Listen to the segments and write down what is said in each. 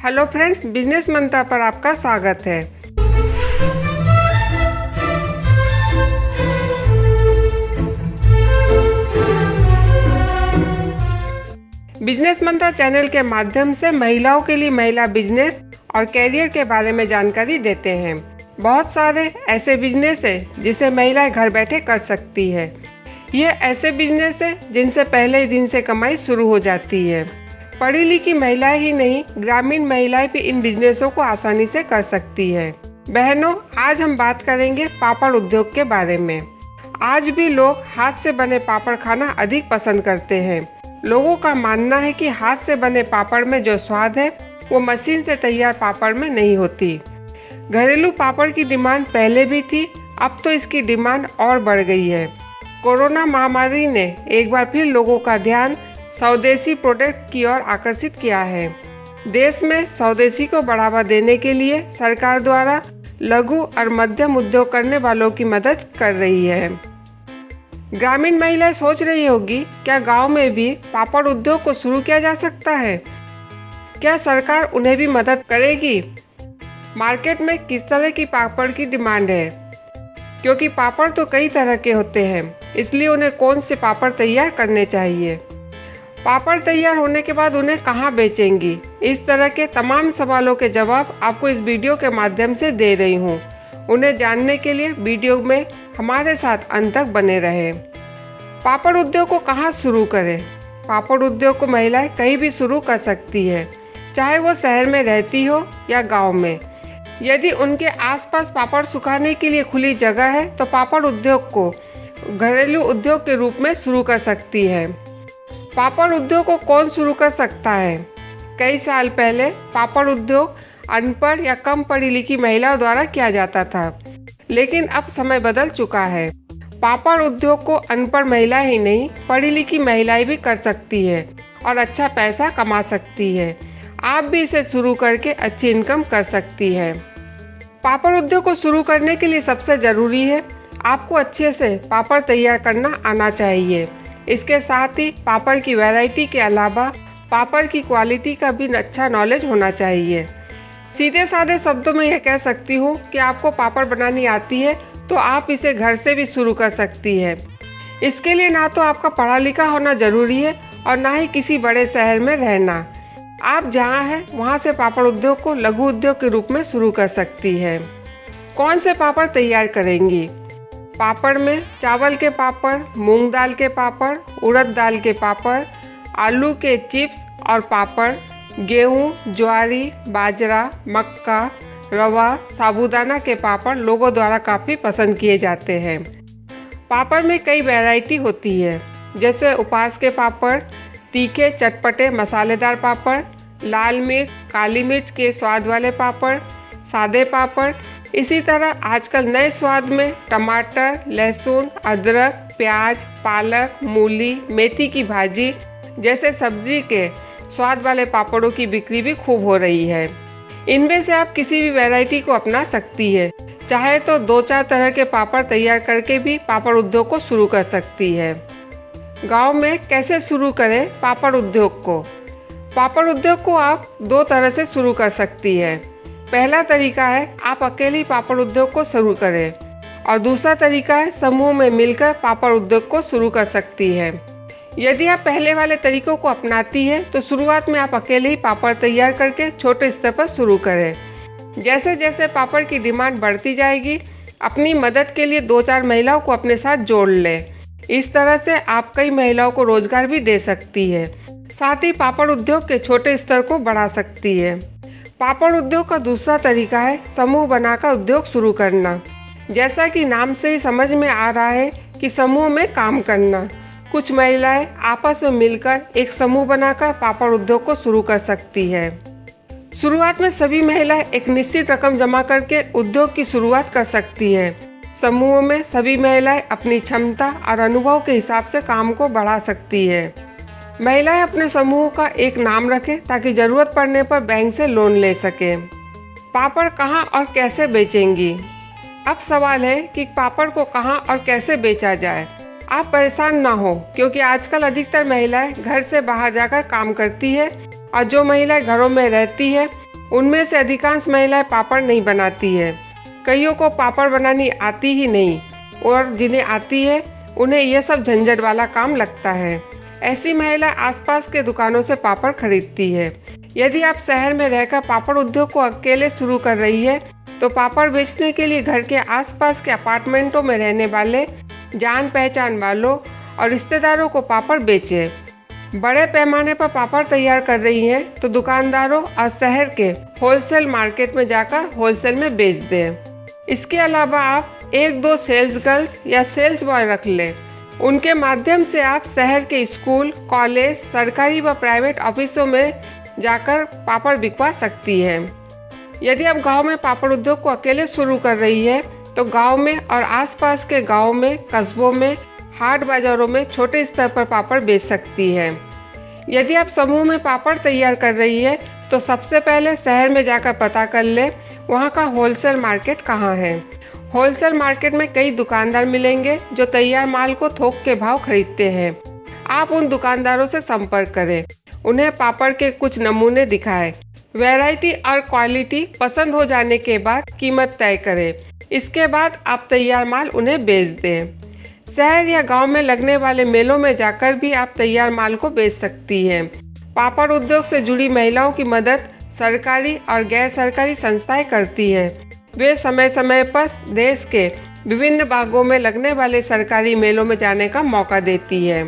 Hello friends, business मंत्रा पर आपका स्वागत है। बिजनेस मंत्रा चैनल के माध्यम से महिलाओं के लिए महिला बिजनेस और कैरियर के बारे में जानकारी देते हैं। बहुत सारे ऐसे बिजनेस है जिसे महिलाएं घर बैठे कर सकती है। ये ऐसे बिजनेस है जिनसे पहले ही दिन से कमाई शुरू हो जाती है। पढ़ी लिखी महिलाएं ही नहीं, ग्रामीण महिलाएं भी इन बिजनेसों को आसानी से कर सकती है। बहनों, आज हम बात करेंगे पापड़ उद्योग के बारे में। आज भी लोग हाथ से बने पापड़ खाना अधिक पसंद करते हैं। लोगों का मानना है कि हाथ से बने पापड़ में जो स्वाद है वो मशीन से तैयार पापड़ में नहीं होती। घरेलू पापड़ की डिमांड पहले भी थी, अब तो इसकी डिमांड और बढ़ गई है। कोरोना महामारी ने एक बार फिर लोगों का ध्यान स्वदेशी प्रोडक्ट की ओर आकर्षित किया है। देश में स्वदेशी को बढ़ावा देने के लिए सरकार द्वारा लघु और मध्यम उद्योग करने वालों की मदद कर रही है। ग्रामीण महिलाएं सोच रही होगी, क्या गांव में भी पापड़ उद्योग को शुरू किया जा सकता है? क्या सरकार उन्हें भी मदद करेगी? मार्केट में किस तरह की पापड़ की डिमांड है? क्योंकि पापड़ तो कई तरह के होते हैं, इसलिए उन्हें कौन से पापड़ तैयार करने चाहिए? पापड़ तैयार होने के बाद उन्हें कहाँ बेचेंगी? इस तरह के तमाम सवालों के जवाब आपको इस वीडियो के माध्यम से दे रही हूँ। उन्हें जानने के लिए वीडियो में हमारे साथ अंत तक बने रहें। पापड़ उद्योग को कहाँ शुरू करें? पापड़ उद्योग को महिलाएं कहीं भी शुरू कर सकती है, चाहे वो शहर में रहती हो या गाँव में। यदि उनके आसपास पापड़ सुखाने के लिए खुली जगह है तो पापड़ उद्योग को घरेलू उद्योग के रूप में शुरू कर सकती है। पापड़ उद्योग को कौन शुरू कर सकता है? कई साल पहले पापड़ उद्योग अनपढ़ या कम पढ़ी लिखी महिलाओं द्वारा किया जाता था, लेकिन अब समय बदल चुका है। पापड़ उद्योग को अनपढ़ महिलाएं ही नहीं, पढ़ी लिखी महिलाएं भी कर सकती है और अच्छा पैसा कमा सकती है। आप भी इसे शुरू करके अच्छी इनकम कर सकती है। पापड़ उद्योग को शुरू करने के लिए सबसे ज़रूरी है आपको अच्छे से पापड़ तैयार करना आना चाहिए। इसके साथ ही पापड़ की वैरायटी के अलावा पापड़ की क्वालिटी का भी अच्छा नॉलेज होना चाहिए। सीधे साधे शब्दों में यह कह सकती हूँ कि आपको पापड़ बनानी आती है तो आप इसे घर से भी शुरू कर सकती है। इसके लिए ना तो आपका पढ़ा लिखा होना ज़रूरी है और ना ही किसी बड़े शहर में रहना। आप जहाँ हैं वहाँ से पापड़ उद्योग को लघु उद्योग के रूप में शुरू कर सकती है। कौन से पापड़ तैयार करेंगी? पापड़ में चावल के पापड़, मूंग दाल के पापड़, उड़द दाल के पापड़, आलू के चिप्स और पापड़, गेहूं, ज्वारी, बाजरा, मक्का, रवा, साबूदाना के पापड़ लोगों द्वारा काफ़ी पसंद किए जाते हैं। पापड़ में कई वैरायटी होती है, जैसे उपवास के पापड़, तीखे चटपटे मसालेदार पापड़, लाल मिर्च काली मिर्च के स्वाद वाले पापड़, सादे पापड़। इसी तरह आजकल नए स्वाद में टमाटर, लहसुन, अदरक, प्याज, पालक, मूली, मेथी की भाजी जैसे सब्जी के स्वाद वाले पापड़ों की बिक्री भी खूब हो रही है। इनमें से आप किसी भी वैरायटी को अपना सकती है। चाहे तो 2-4 तरह के पापड़ तैयार करके भी पापड़ उद्योग को शुरू कर सकती है। गांव में कैसे शुरू करें पापड़ उद्योग को? पापड़ उद्योग को आप 2 तरह से शुरू कर सकती है। पहला तरीका है आप अकेली पापड़ उद्योग को शुरू करें और दूसरा तरीका है समूह में मिलकर पापड़ उद्योग को शुरू कर सकती है। यदि आप पहले वाले तरीकों को अपनाती है तो शुरुआत में आप अकेले ही पापड़ तैयार करके छोटे स्तर पर शुरू करें। जैसे जैसे पापड़ की डिमांड बढ़ती जाएगी, अपनी मदद के लिए 2-4 महिलाओं को अपने साथ जोड़ लें। इस तरह से आप कई महिलाओं को रोजगार भी दे सकती है, साथ ही पापड़ उद्योग के छोटे स्तर को बढ़ा सकती है। पापड़ उद्योग का दूसरा तरीका है समूह बनाकर उद्योग शुरू करना। जैसा कि नाम से ही समझ में आ रहा है कि समूह में काम करना। कुछ महिलाएं आपस में मिलकर एक समूह बनाकर पापड़ उद्योग को शुरू कर सकती है। शुरुआत में सभी महिलाएं एक निश्चित रकम जमा करके उद्योग की शुरुआत कर सकती है। समूह में सभी महिलाएं अपनी क्षमता और अनुभव के हिसाब से काम को बढ़ा सकती है। महिलाएं अपने समूह का एक नाम रखें ताकि ज़रूरत पड़ने पर बैंक से लोन ले सकें। पापड़ कहाँ और कैसे बेचेंगी? अब सवाल है कि पापड़ को कहाँ और कैसे बेचा जाए। आप परेशान ना हो, क्योंकि आजकल अधिकतर महिलाएं घर से बाहर जाकर काम करती है और जो महिलाएं घरों में रहती है उनमें से अधिकांश महिलाएं पापड़ नहीं बनाती है। कईयों को पापड़ बनानी आती ही नहीं और जिन्हें आती है उन्हें यह सब झंझट वाला काम लगता है। ऐसी महिला आसपास के दुकानों से पापड़ खरीदती है। यदि आप शहर में रहकर पापड़ उद्योग को अकेले शुरू कर रही है तो पापड़ बेचने के लिए घर के आसपास के अपार्टमेंटों में रहने वाले जान पहचान वालों और रिश्तेदारों को पापड़ बेचे। बड़े पैमाने पर पापड़ तैयार कर रही हैं तो दुकानदारों और शहर के होलसेल मार्केट में जाकर होलसेल में बेच दें। इसके अलावा आप एक दो सेल्स गर्ल्स या सेल्स बॉय रख लें। उनके माध्यम से आप शहर के स्कूल, कॉलेज, सरकारी व प्राइवेट ऑफिसों में जाकर पापड़ बिकवा सकती है। यदि आप गांव में पापड़ उद्योग को अकेले शुरू कर रही है तो गांव में और आसपास के गांव में, कस्बों में, हाट बाजारों में छोटे स्तर पर पापड़ बेच सकती है। यदि आप समूह में पापड़ तैयार कर रही है तो सबसे पहले शहर में जाकर पता कर ले वहाँ का होलसेल मार्केट कहाँ है। होलसेल मार्केट में कई दुकानदार मिलेंगे जो तैयार माल को थोक के भाव खरीदते हैं। आप उन दुकानदारों से संपर्क करें, उन्हें पापड़ के कुछ नमूने दिखाएं। वैरायटी और क्वालिटी पसंद हो जाने के बाद कीमत तय करें। इसके बाद आप तैयार माल उन्हें बेच दें। शहर या गांव में लगने वाले मेलों में जाकर भी आप तैयार माल को बेच सकती हैं। पापड़ उद्योग से जुड़ी महिलाओं की मदद सरकारी और गैर सरकारी संस्थाएं करती हैं। वे समय समय पर देश के विभिन्न भागों में लगने वाले सरकारी मेलों में जाने का मौका देती है।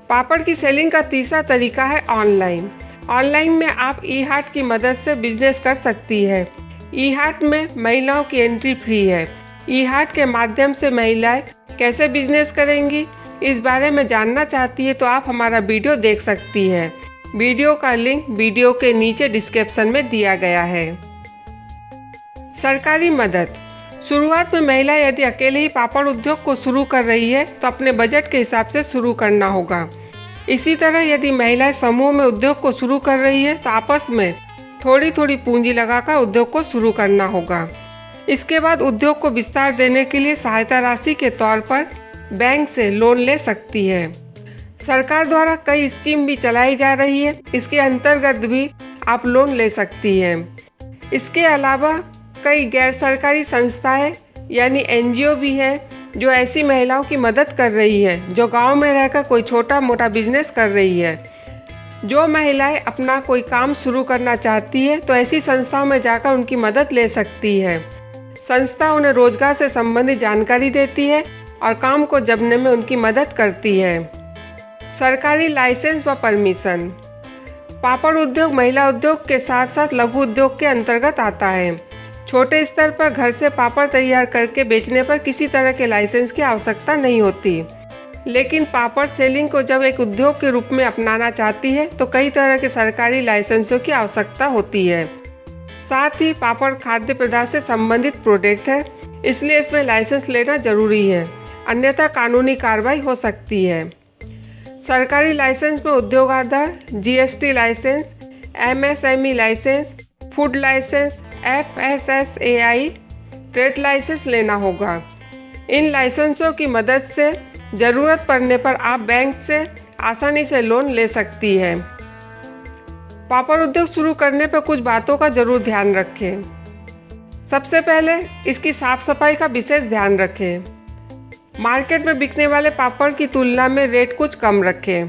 पापड़ की सेलिंग का तीसरा तरीका है ऑनलाइन। ऑनलाइन में आप ई-हाट की मदद से बिजनेस कर सकती है। ई-हाट में महिलाओं की एंट्री फ्री है। ई-हाट के माध्यम से महिलाएं कैसे बिजनेस करेंगी, इस बारे में जानना चाहती है तो आप हमारा वीडियो देख सकती है। वीडियो का लिंक वीडियो के नीचे डिस्क्रिप्शन में दिया गया है। सरकारी मदद। शुरुआत में महिला यदि अकेले ही पापड़ उद्योग को शुरू कर रही है तो अपने बजट के हिसाब से शुरू करना होगा। इसी तरह यदि महिलाएं समूह में उद्योग को शुरू कर रही है तो आपस में थोड़ी थोड़ी पूंजी लगाकर उद्योग को शुरू करना होगा। इसके बाद उद्योग को विस्तार देने के लिए सहायता राशि के तौर पर बैंक से लोन ले सकती है। सरकार द्वारा कई स्कीम भी चलाई जा रही है, इसके अंतर्गत भी आप लोन ले सकती हैं। इसके अलावा कई गैर सरकारी संस्थाएं यानी NGO भी हैं जो ऐसी महिलाओं की मदद कर रही है जो गांव में रहकर कोई छोटा मोटा बिजनेस कर रही है। जो महिलाएं अपना कोई काम शुरू करना चाहती है तो ऐसी संस्थाओं में जाकर उनकी मदद ले सकती है। संस्था उन्हें रोजगार से संबंधित जानकारी देती है और काम को जमने में उनकी मदद करती है। सरकारी लाइसेंस व परमिशन। पापड़ उद्योग महिला उद्योग के साथ साथ लघु उद्योग के अंतर्गत आता है। छोटे स्तर पर घर से पापड़ तैयार करके बेचने पर किसी तरह के लाइसेंस की आवश्यकता नहीं होती, लेकिन पापड़ सेलिंग को जब एक उद्योग के रूप में अपनाना चाहती है तो कई तरह के सरकारी लाइसेंसों की आवश्यकता होती है। साथ ही पापड़ खाद्य पदार्थ से संबंधित प्रोडक्ट है, इसलिए इसमें लाइसेंस लेना जरूरी है, अन्यथा कानूनी कार्रवाई हो सकती है। सरकारी लाइसेंस में Udyog Aadhaar, GST licence, MSME licence, food licence, FSSAI, trade licence लेना होगा। इन लाइसेंसों की मदद से ज़रूरत पड़ने पर आप बैंक से आसानी से लोन ले सकती है। पापड़ उद्योग शुरू करने पर कुछ बातों का जरूर ध्यान रखें। सबसे पहले इसकी साफ सफाई का विशेष ध्यान रखें। मार्केट में बिकने वाले पापड़ की तुलना में रेट कुछ कम रखें।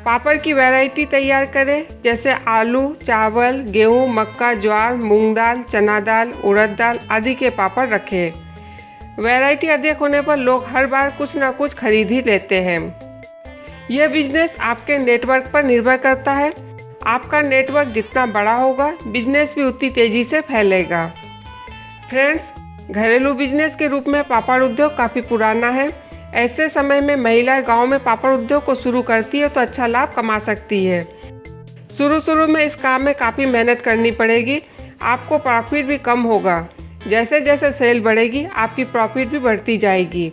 पापड़ की वैरायटी तैयार करें, जैसे आलू, चावल, गेहूं, मक्का, ज्वार, मूंग दाल, चना दाल, उड़द दाल आदि के पापड़ रखें। वैरायटी अधिक होने पर लोग हर बार कुछ ना कुछ खरीद ही लेते हैं। यह बिजनेस आपके नेटवर्क पर निर्भर करता है। आपका नेटवर्क जितना बड़ा होगा, बिजनेस भी उतनी तेजी से फैलेगा। फ्रेंड्स, घरेलू बिजनेस के रूप में पापड़ उद्योग काफ़ी पुराना है। ऐसे समय में महिलाएं गांव में पापड़ उद्योग को शुरू करती है तो अच्छा लाभ कमा सकती है। शुरू में इस काम में काफ़ी मेहनत करनी पड़ेगी, आपको प्रॉफिट भी कम होगा। जैसे जैसे सेल बढ़ेगी आपकी प्रॉफिट भी बढ़ती जाएगी।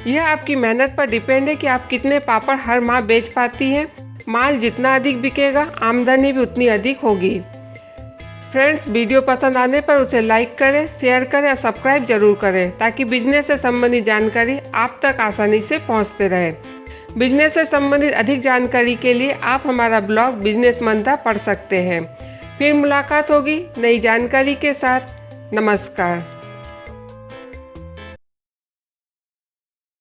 यह आपकी मेहनत पर डिपेंड है कि आप कितने पापड़ हर माह बेच पाती हैं। माल जितना अधिक बिकेगा, आमदनी भी उतनी अधिक होगी। फ्रेंड्स, वीडियो पसंद आने पर उसे लाइक करें, शेयर करें और सब्सक्राइब जरूर करें ताकि बिजनेस से संबंधित जानकारी आप तक आसानी से पहुंचते रहे। बिजनेस से संबंधित अधिक जानकारी के लिए आप हमारा ब्लॉग बिजनेस मंत्रा पढ़ सकते हैं। फिर मुलाकात होगी नई जानकारी के साथ। नमस्कार।